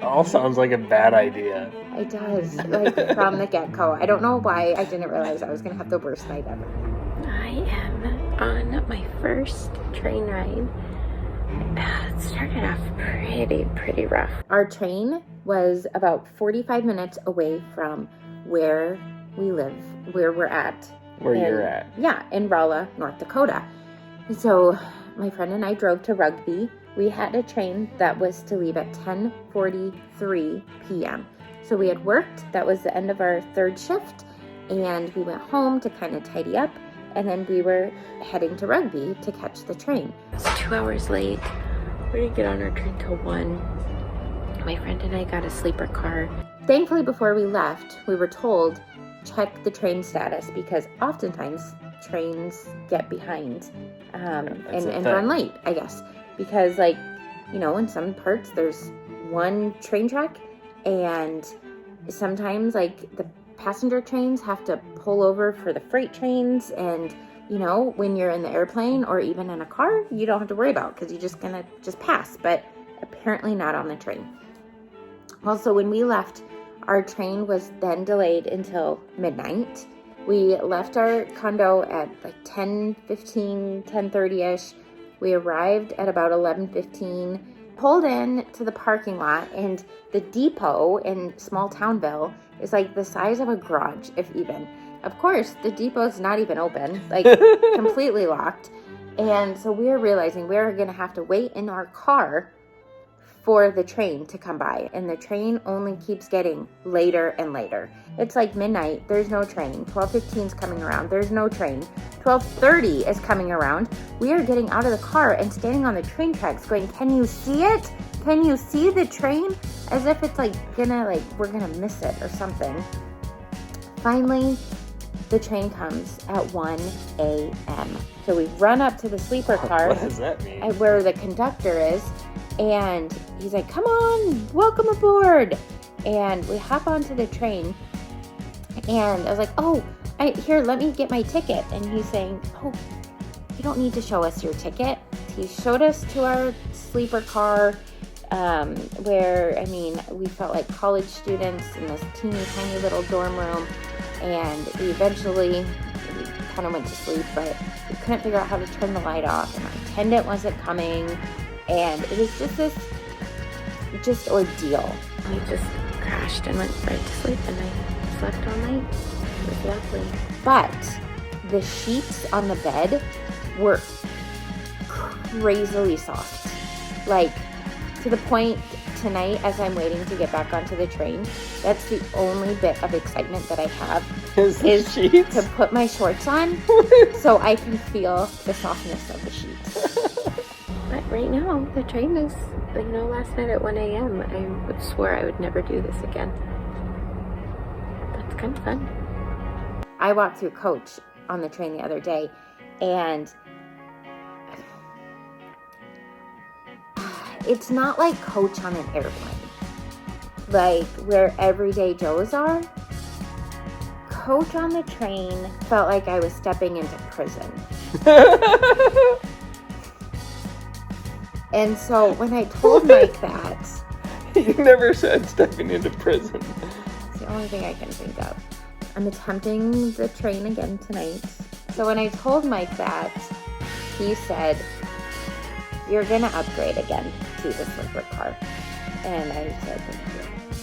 all sounds like a bad idea. It does, like from the get-go. I don't know why I didn't realize I was going to have the worst night ever. I am on my first train ride. It started off pretty rough. Our train was about 45 minutes away from where we live, where we're at. Where you're at. Yeah, in Rolla, North Dakota. So my friend and I drove to Rugby. We had a train that was to leave at 10:43 p.m. So we had worked. That was the end of our third shift. And we went home to kind of tidy up. And then we were heading to Rugby to catch the train. It's 2 hours late. We didn't get on our train till 1. My friend and I got a sleeper car. Thankfully, before we left, we were told, check the train status, because oftentimes trains get behind and run late, I guess. Because, like, you know, in some parts there's one train track, and sometimes, like, the passenger trains have to pull over for the freight trains, and you know, when you're in the airplane or even in a car, you don't have to worry about, because you're just gonna pass. But apparently not on the train. Also, when we left, our train was then delayed until midnight. We left our condo at like 10:15, 10:30ish. We arrived at about 11:15, pulled in to the parking lot, and the depot in small townville is like the size of a garage, if even. Of course, the depot's not even open, like completely locked. And so we are realizing we're going to have to wait in our car for the train to come by. And the train only keeps getting later and later. It's like midnight, there's no train. 12:15 is coming around, there's no train. 12:30 is coming around. We are getting out of the car and standing on the train tracks going, can you see it? Can you see the train? As if it's like we're gonna miss it or something. Finally, the train comes at 1 a.m. So we run up to the sleeper car. What does that mean? Where the conductor is. And he's like, come on, welcome aboard. And we hop onto the train. And I was like, oh, here, let me get my ticket. And he's saying, oh, you don't need to show us your ticket. He showed us to our sleeper car, where, I mean, we felt like college students in this teeny tiny little dorm room. And we eventually kind of went to sleep, but we couldn't figure out how to turn the light off, and our attendant wasn't coming, and it was just ordeal. We just crashed and went right to sleep, and I slept all night. It was lovely. But the sheets on the bed were crazily soft, like to the point tonight, as I'm waiting to get back onto the train, that's the only bit of excitement that I have is to put my shorts on so I can feel the softness of the sheets. But right now, the train is, you know, last night at 1 a.m., I would swear I would never do this again. That's kind of fun. I walked through Coach on the train the other day, and it's not like Coach on an airplane, like where everyday Joes are. Coach on the train felt like I was stepping into prison. And so when I told Mike that... You never said stepping into prison. It's the only thing I can think of. I'm attempting the train again tonight. So when I told Mike that, he said, you're going to upgrade again to the sleeper car. And I said, thank you.